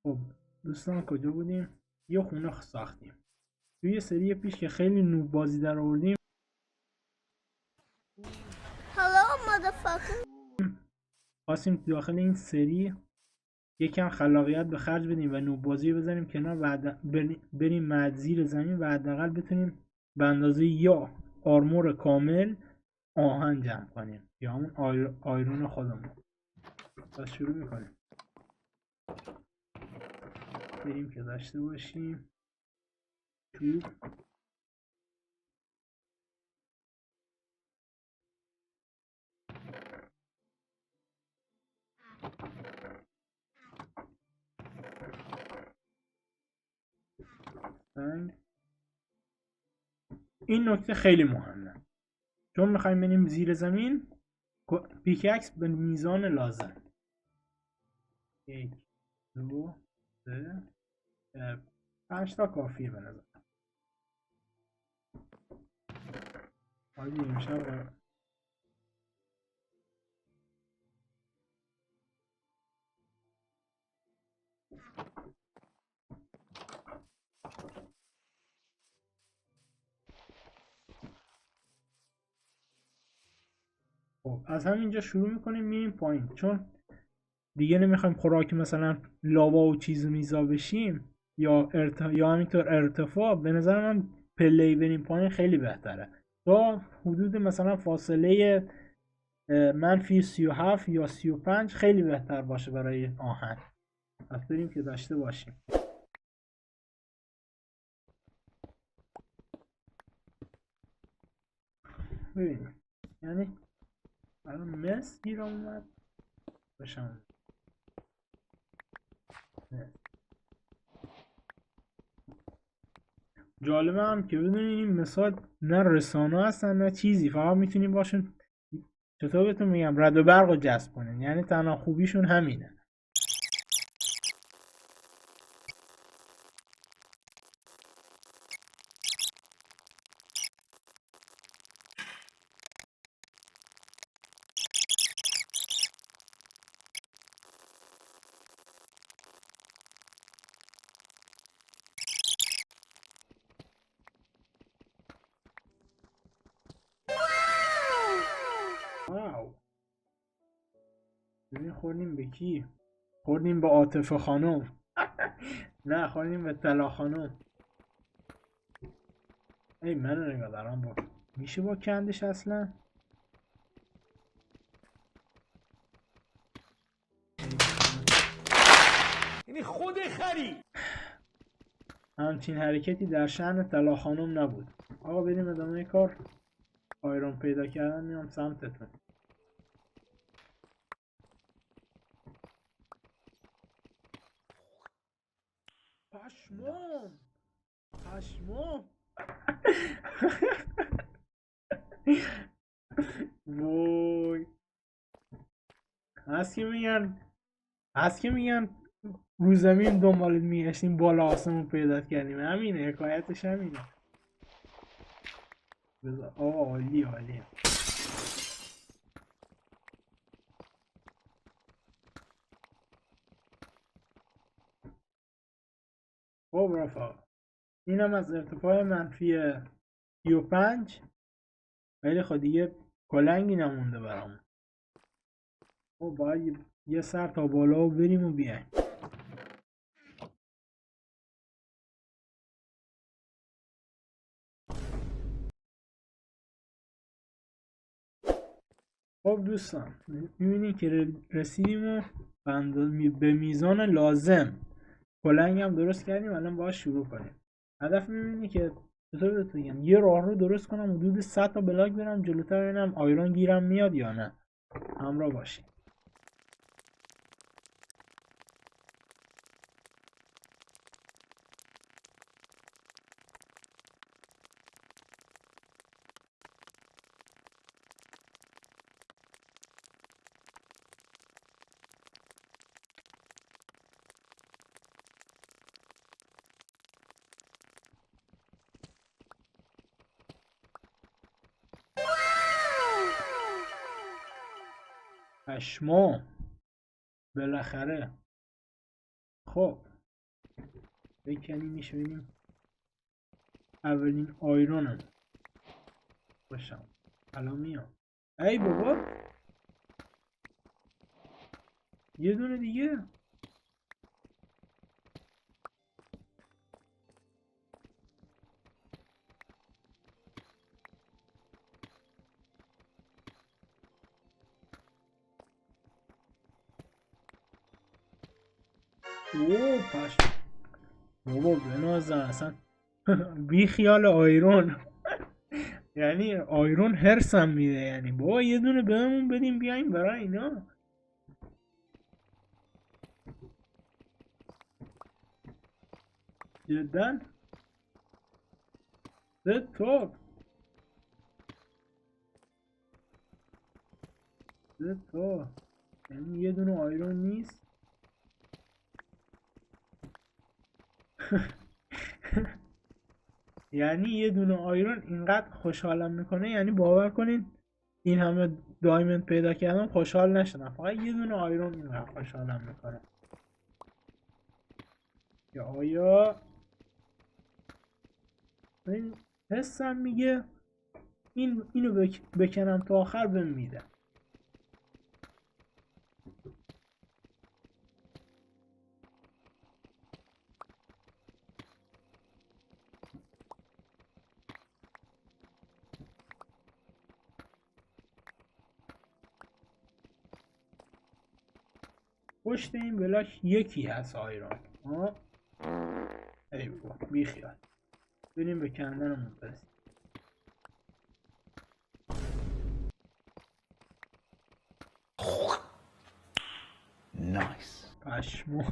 خب دوستان کجا بودیم؟ یه خونه ساختیم. توی سری پیش که خیلی نوب بازی در آوردیم Hello, motherfucker. خواستیم داخل این سری یکم خلاقیت به خرج بدیم و نوب بازی بزنیم کنار و بریم مد زیر زمین و حداقل بتونیم به اندازه یا آرمور کامل آهن جمع کنیم یا همون آیرون خودمون. پس شروع میکنیم. بریم که داشته باشیم چوب، سنگ. این نکته خیلی مهمه چون میخوایم بریم زیر زمین. پیککس به میزان لازم 1 2 3 5 تا کافیه به نظر. حالی امشب خب از همینجا شروع میکنیم میریم پایین چون دیگه نمیخوایم خوراک مثلا لاوا و چیز میزا بشیم یا یا همینطور ارتفاع. به نظر من پله‌ای بریم پایین خیلی بهتره تا حدود مثلا فاصله منفی 37 یا 35 خیلی بهتر باشه برای آهن. پس بریم که داشته باشیم. ببینیم یعنی الان مس گیر اومد باشم. جالبه هم که بدونین این مثال نه رسانه هستن نه چیزی، فقط میتونیم باشون چطور بهتون میگم رد و برق رو جذب کنین، یعنی تنها خوبیشون همینه. واو ببین خوردیم به کی؟ خوردیم به عاطفه خانم. نه خوردیم به طلا خانم. ای منو نگاه دارم با میشه با کندش اصلا؟ یعنی خود خری همچین حرکتی در شأن طلا خانم نبود. آقا بریم ادامه کار. آیرون پیدا کردن میام سمتتون. پشمام پشمام. وای هست که میگن رو زمین دنبالت میگشتیم بالا آسمون پیدا کردیم. همینه حکایتش همینه. آقا عالی عالی. خب رفقا اینم از ارتفاع منفی 35. ولی خب دیگه کلنگی نمونده برامون. خب باید یه سر تا بالا و بریم و بیایم. خب دوستان میبینید که رسیدیم و به میزان لازم کلنگ هم درست کردیم. الان باید شروع کنیم. هدف میبینید که چطور بهتون بگم یه راه رو درست کنم حدود 100 تا بلاک برم جلوتر ببینم آیرون گیرم میاد یا نه. همراه باشید. پشمام بالاخره. خب بکنیمش ببینیم اولین آیرونم باشم. الان میام. ای بابا یه دونه دیگه. اوه پش بابا بنازم اصلا بی خیال آیرون. یعنی آیرون هرسم میده. یعنی بابا یه دونه بهمون بدیم بیایم برای اینا. جدا ده توپ ده توپ. یعنی یه دونه آیرون نیست. یعنی یه دونه آیرون اینقدر خوشحالم میکنه، یعنی باور کنین این همه دایموند پیدا کردم خوشحال نشدم، فقط یه دونه آیرون اینقدر خوشحالم میکنه. یا آیا این حسم میگه اینو بکنم تا آخر بهم میده. پشت این بلاک یکی هست آیرون. ای بابا بی خیال. بریم به کندنمون برسیم. نایس. پشمو.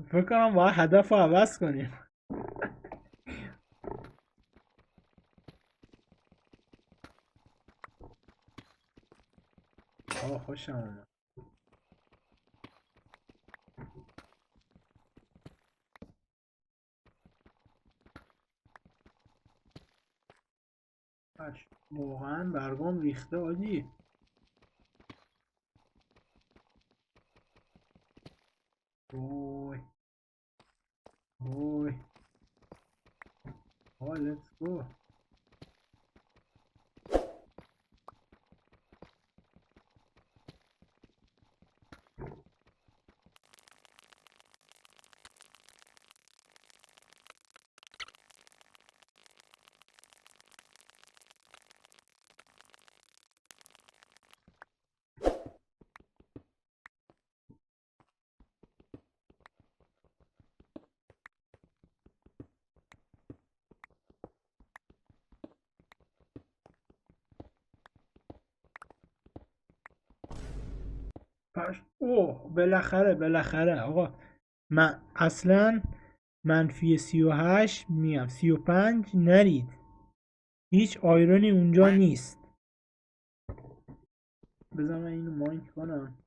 فکر کنم باید هدف رو عوض کنیم. خوشم اومد. واقعا برگام ریخته آجی. اوی اوی let's go. اوه بالاخره آقا، من اصلا منفی 38 میم 35 نرید، هیچ آیرونی اونجا نیست. بذار من اینو ماین کنم.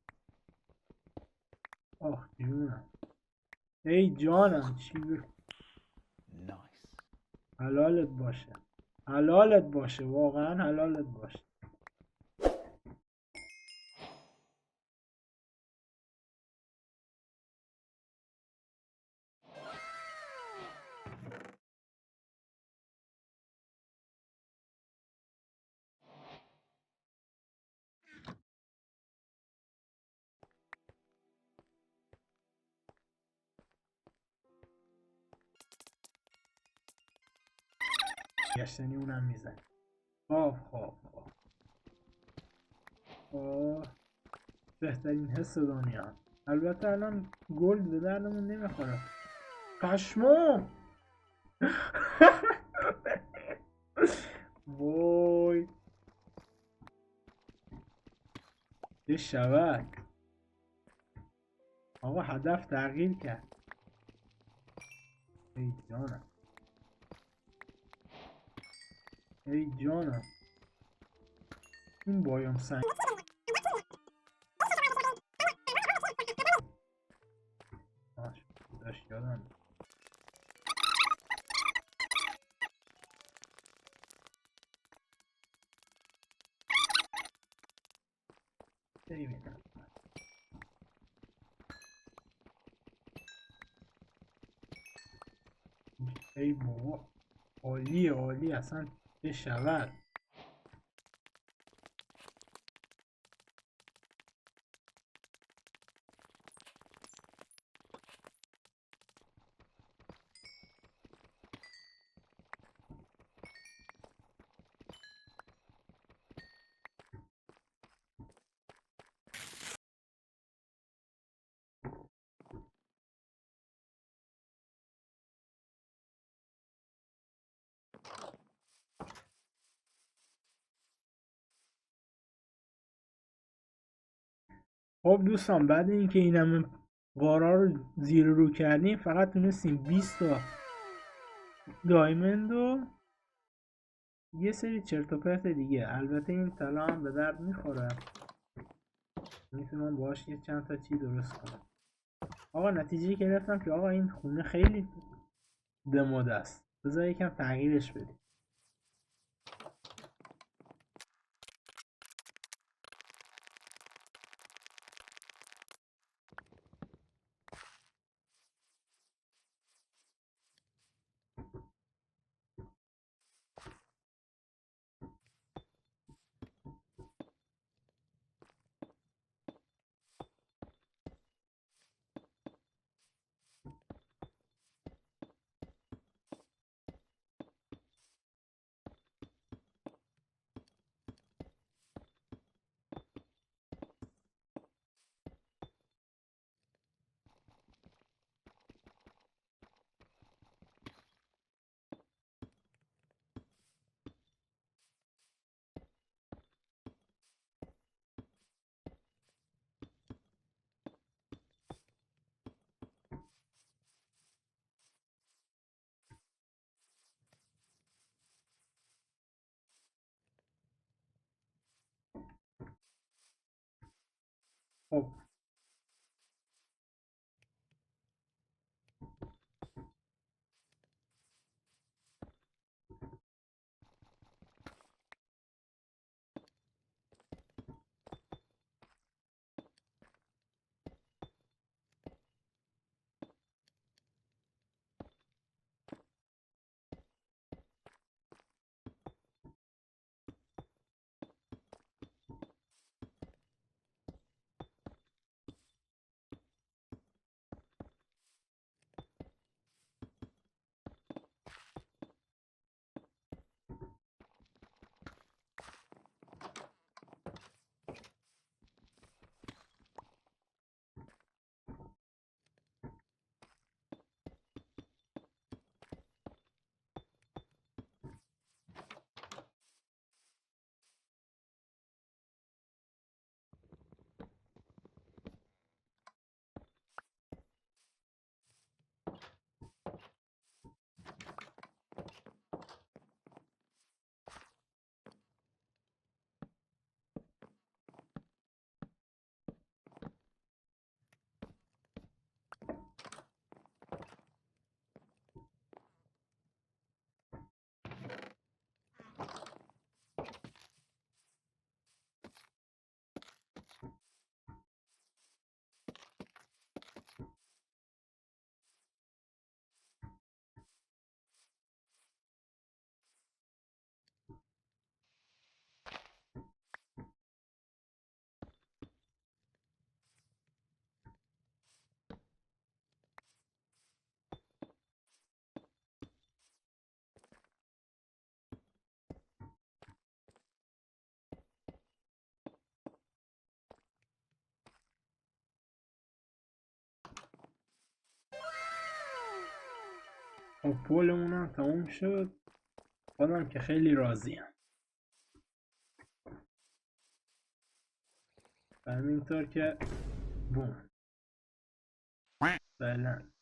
آخ جونم ای جانم چی حلالت باشه واقعا حلالت باشه. گشتنی اونم میزن. خب بهترین حس دنیا. البته الان گلد به دردمون نمیخوره. پشمام. وای یه شبک. آقا هدف تغییر کرد. ای جانم این بایام سنگ. داشت یادم ببینم. ای بابا، عالیه عالی، اصلا چه شود. خب دوستان، بعد اینکه این همه غارا رو زیر رو کردیم، فقط تونستیم 20 تا دایموند و یه سری چرت و پرت دیگه. البته این طلا هم به درد میخوره، میتونم باهاش یه چند تا چی درست کنم. آقا نتیجه گرفتم که آقا این خونه خیلی دموده است، بذار یکم تغییرش بدیم. خب پولمون هم تموم شد، خودم که خیلی راضیم. همینطور که بوم فعلا